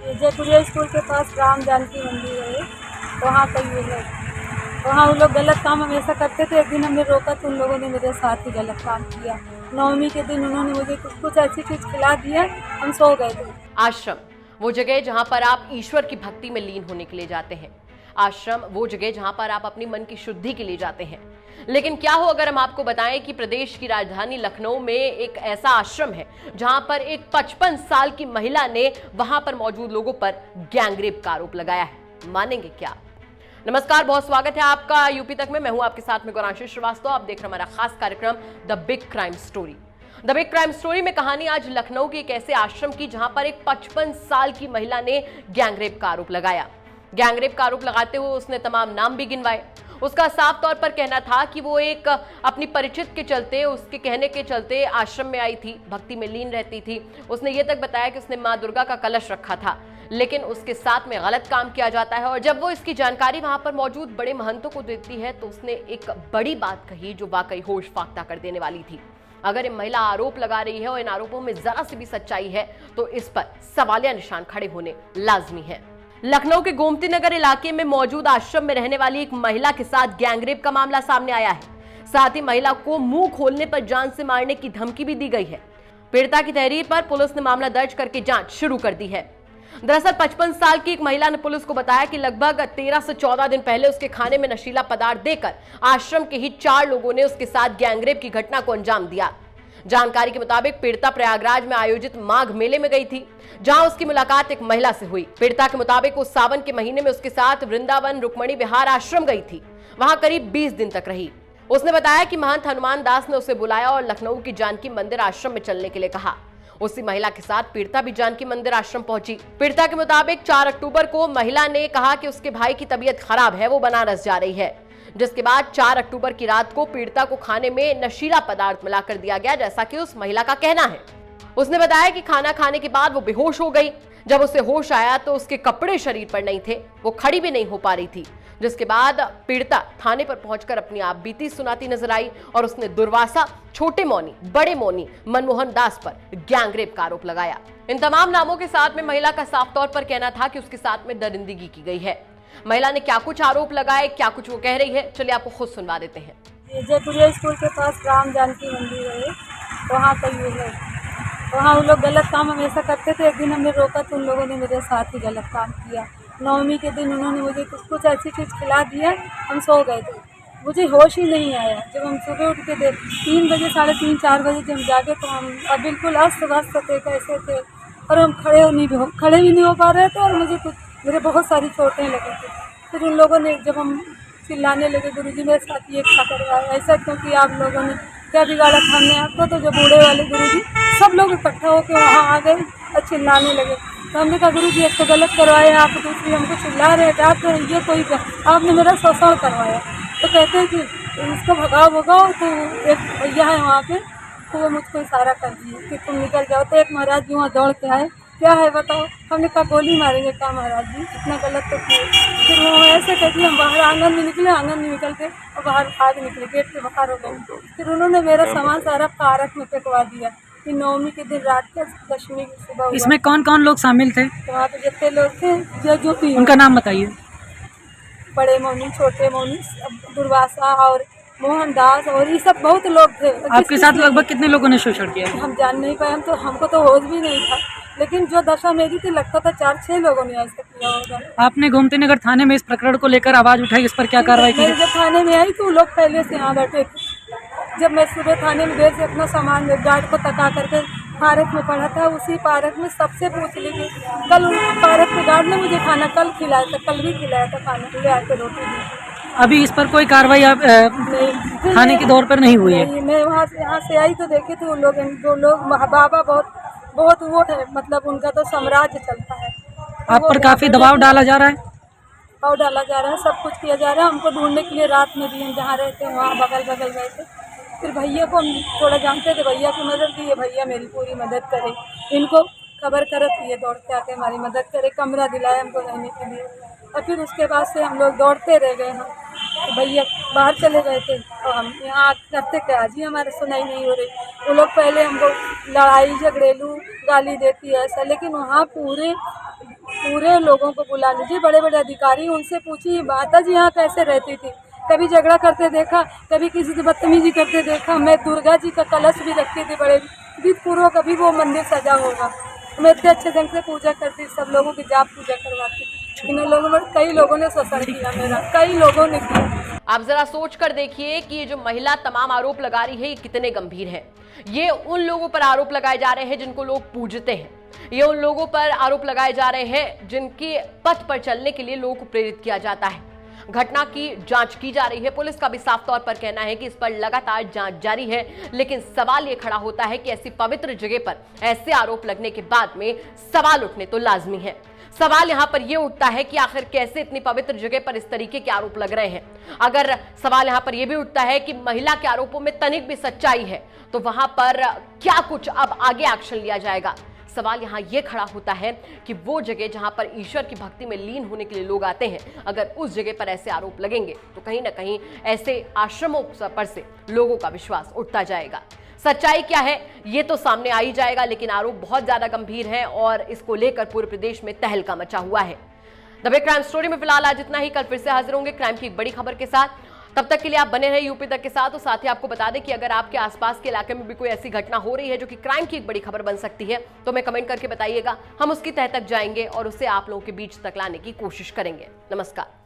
ये जयपुरिया स्कूल के पास राम जानकी मंदिर है, वहाँ का ये है। वहाँ वो लोग गलत काम हमेशा करते थे। एक दिन हमने रोका तो उन लोगों ने मेरे साथ ही गलत काम किया। नवमी के दिन उन्होंने मुझे कुछ ऐसी चीज़ खिला दिया, हम सो गए थे। आश्रम वो जगह जहां पर आप ईश्वर की भक्ति में लीन होने के लिए जाते हैं। आश्रम वो जगह जहां पर आप अपनी मन की शुद्धि के लिए जाते हैं। लेकिन क्या हो अगर हम आपको बताएं कि प्रदेश की राजधानी लखनऊ में एक ऐसा आश्रम है जहां पर एक 55 साल की महिला ने वहां पर मौजूद लोगों पर गैंगरेप का आरोप लगाया है। मानेंगे क्या? नमस्कार, बहुत स्वागत है आपका यूपी तक में। मैं हूं आपके साथ में गौरांशी श्रीवास्तव। आप देख रहे हैं हमारा खास कार्यक्रम the big crime story. The big crime story में कहानी आज लखनऊ के एक ऐसे आश्रम की जहां पर एक 55 साल की महिला ने गैंगरेप का आरोप लगाया। गैंगरेप का आरोप लगाते हुए उसने तमाम नाम भी गिनवाए। उसका साफ तौर पर कहना था कि वो एक अपनी परिचित के चलते, उसके कहने के चलते आश्रम में आई थी, भक्ति में लीन रहती थी। उसने ये तक बताया कि उसने मां दुर्गा का कलश रखा था, लेकिन उसके साथ में गलत काम किया जाता है। और जब वो इसकी जानकारी वहां पर मौजूद बड़े महंतों को देती है तो उसने एक बड़ी बात कही जो वाकई होश फाख्ता कर देने वाली थी। अगर ये महिला आरोप लगा रही है और इन आरोपों में जरा सी भी सच्चाई है तो इस पर सवालिया निशान खड़े होने लाजमी है। लखनऊ के गोमती नगर इलाके में मौजूद आश्रम में रहने वाली एक महिला के साथ गैंगरेप का मामला सामने आया है। साथ ही महिला को मुंह खोलने पर जान से मारने की धमकी भी दी गई है। पीड़िता की तहरीर पर पुलिस ने मामला दर्ज करके जांच शुरू कर दी है। दरअसल 55 साल की एक महिला ने पुलिस को बताया कि लगभग 13 से 14 दिन पहले उसके खाने में नशीला पदार्थ देकर आश्रम के ही 4 लोगों ने उसके साथ गैंगरेप की घटना को अंजाम दिया। जानकारी के मुताबिक पीड़िता प्रयागराज में आयोजित माघ मेले में गई थी, जहां उसकी मुलाकात एक महिला से हुई। पीड़िता के मुताबिक वो सावन के महीने में उसके साथ वृंदावन रुक्मणी विहार आश्रम गई थी। वहां करीब 20 दिन तक रही। उसने बताया कि महंत हनुमान दास ने उसे बुलाया और लखनऊ की जानकी मंदिर आश्रम में चलने के लिए कहा। उसी महिला के साथ पीड़िता भी जानकी मंदिर आश्रम पहुंची। पीड़िता के मुताबिक 4 अक्टूबर को महिला ने कहा कि उसके भाई की तबीयत खराब है, वो बनारस जा रही है, जिसके बाद 4 अक्टूबर की रात को पीड़िता को खाने में नशीला पदार्थ मिलाकर दिया गया, जैसा कि उस महिला का कहना है। उसने बताया कि खाना खाने के बाद वो बेहोश हो गई। जब उसे होश आया तो उसके कपड़े शरीर पर नहीं थे, वो खड़ी भी नहीं हो पा रही थी, जिसके बाद पीड़िता थाने पर पहुंचकर अपनी आप बीती सुनाती नजर आई और उसने दुर्वासा, छोटे मौनी, बड़े मौनी, मनमोहन दास पर गैंगरेप का आरोप लगाया। इन तमाम नामों के साथ में महिला का साफ तौर पर कहना था कि उसके साथ में दरिंदगी की गई है। महिला ने क्या कुछ आरोप लगाए, क्या कुछ वो कह रही है, चलिए आपको खुद सुनवा देते हैं। ये जयपुरिया स्कूल के पास राम जानकी मंदिर है, वहाँ का ये है। वहाँ वो लोग गलत काम हमेशा करते थे। एक दिन हमने रोका तो उन लोगों ने मेरे साथ ही गलत काम किया। नवमी के दिन उन्होंने मुझे कुछ ऐसी चीज़ खिला दिया, हम सो गए थे। मुझे होश ही नहीं आया। जब हम सुबह उठ के 3 बजे, 3:30-4 बजे जब हम जागे तो हम बिल्कुल अस्त व्यस्त थे, कैसे थे, और हम खड़े भी नहीं हो पा रहे थे और मेरे बहुत सारी चोटें लगी थी। फिर उन लोगों ने, जब हम चिल्लाने लगे, गुरुजी मेरे साथ ये क्या करवाया, ऐसा क्योंकि आप लोगों ने क्या बिगाड़ा था हमने आपको, तो जो बूढ़े वाले गुरुजी सब लोग इकट्ठा होकर वहाँ आ गए और चिल्लाने लगे। तो हमने कहा गुरुजी एक तो गलत करवाया आप, दूसरी हमको चिल्ला रहे थे आप, ये कोई आपने मेरा शोषण करवाया। तो कहते हैं कि इसको भगाओ। तो एक भैया है वहाँ पे, तो वो मुझको इशारा कर दिए कि तुम निकल जाओ। तो एक महाराज जी वहाँ दौड़ के आए, क्या है बताओ। हमने कहा गोली मारेंगे क्या महाराज जी, इतना गलत तो किए। फिर वो ऐसे कहती हम बाहर आंगन में निकले, आंगन में निकल के और बाहर भाग निकले, गेट से बाहर हो गए। फिर उन्होंने मेरा सामान सारा पार्क में फेंकवा दिया कि नवमी के दिन रात के 10वीं की सुबह हुआ। इसमें कौन कौन लोग शामिल थे? तो वहाँ पे जितने लोग थे, जो भी उनका नाम बताइए। बड़े मौनी, छोटे मौनी, दुर्वासा और मोहन दास, और ये सब बहुत लोग थे। आपके साथ लगभग कितने लोगों ने शोषण किया? हम जान नहीं पाए, हमको तो होश भी नहीं था, लेकिन जो दशा मेरी थी लगता था 4-6 लोगों ने ऐसा किया होगा। आपने गोमती नगर थाने में इस प्रकरण को लेकर आवाज उठाई, इस पर क्या कार्रवाई की? जब थाने में आई तो लोग पहले से यहाँ बैठे थे। जब मैं सुबह थाने में देर से अपना सामान गार्ड को तका करके पार्क में पढ़ा था, उसी पार्क में सबसे पूछ ली कि कल पार्क के गार्ड ने मुझे खाना कल खिलाया था, कल भी खिलाया था खाना, ले आके रोटी दी। अभी इस पर कोई कार्रवाई आप थाने के दौर पर नहीं हुई है? मैं यहाँ से आई तो देखे थे उन लोग, जो लोग बाबा बहुत वो है, मतलब उनका तो साम्राज्य चलता है। आप पर काफी दबाव डाला जा रहा है? दबाव डाला जा रहा है, सब कुछ किया जा रहा है। हमको ढूंढने के लिए रात में भी हम जहाँ रहते हैं वहाँ बगल गए थे। फिर भैया को हम थोड़ा जानते थे, भैया की मदद की, ये भैया मेरी पूरी मदद करे, इनको खबर करे तो ये दौड़ के आके हमारी मदद करे, कमरा दिलाए हमको रहने के लिए। और फिर उसके बाद से हम लोग दौड़ते रह गए। हम तो भैया बाहर चले गए थे और हम यहाँ करते क्या जी, हमारे सुनाई नहीं हो रही। वो लोग पहले हमको लड़ाई झगड़ेलू गाली देती है ऐसा, लेकिन वहाँ पूरे पूरे लोगों को बुला लीजिए, बड़े बड़े अधिकारी, उनसे पूछिए माता जी यहाँ कैसे रहती थी। कभी झगड़ा करते देखा, कभी किसी से बदतमीजी करते देखा। मैं दुर्गा जी का कलश भी रखती थी बड़े विधिपूर्वक, कभी वो मंदिर सजा होगा। मैं इतने अच्छे ढंग से पूजा करती, सब लोगों की जाप पूजा करवाती। इन लोगों में कई लोगों ने शोषण किया मेरा, कई लोगों ने किया। आप जरा सोच कर देखिए कि ये जो महिला तमाम आरोप लगा रही है ये कितने गंभीर हैं। ये उन लोगों पर आरोप लगाए जा रहे हैं जिनको लोग पूजते हैं। ये उन लोगों पर आरोप लगाए जा रहे हैं जिनके पथ पर चलने के लिए लोगों को प्रेरित किया जाता है। घटना की जांच की जा रही है। पुलिस का भी साफ तौर पर कहना है कि इस पर लगातार जांच जारी है, लेकिन सवाल ये खड़ा होता है कि ऐसी पवित्र जगह पर ऐसे आरोप लगने के बाद में सवाल उठने तो लाजमी है। सवाल यहां पर यह उठता है कि आखिर कैसे इतनी पवित्र जगह पर इस तरीके के आरोप लग रहे हैं। अगर सवाल यहां पर यह भी उठता है कि महिला के आरोपों में तनिक भी सच्चाई है तो वहां पर क्या कुछ अब आगे एक्शन लिया जाएगा। सवाल यहाँ ये खड़ा होता है कि वो जगह जहां पर ईश्वर की भक्ति में लीन होने के लिए लोग आते हैं, अगर उस जगह पर ऐसे आरोप लगेंगे तो कहीं ना कहीं ऐसे आश्रमों पर से लोगों का विश्वास उठता जाएगा। सच्चाई क्या है ये तो सामने आ ही जाएगा, लेकिन आरोप बहुत ज्यादा गंभीर है और इसको लेकर पूरे प्रदेश में तहलका मचा हुआ है। द बिग क्राइम स्टोरी में फिलहाल आज इतना ही। कल फिर से हाजिर होंगे क्राइम की एक बड़ी खबर के साथ। तब तक के लिए आप बने रहे यूपी तक के साथ। और साथ ही आपको बता दें कि अगर आपके आसपास के इलाके में भी कोई ऐसी घटना हो रही है जो कि क्राइम की एक बड़ी खबर बन सकती है तो हमें कमेंट करके बताइएगा। हम उसकी तह तक जाएंगे और उसे आप लोगों के बीच तक लाने की कोशिश करेंगे। नमस्कार।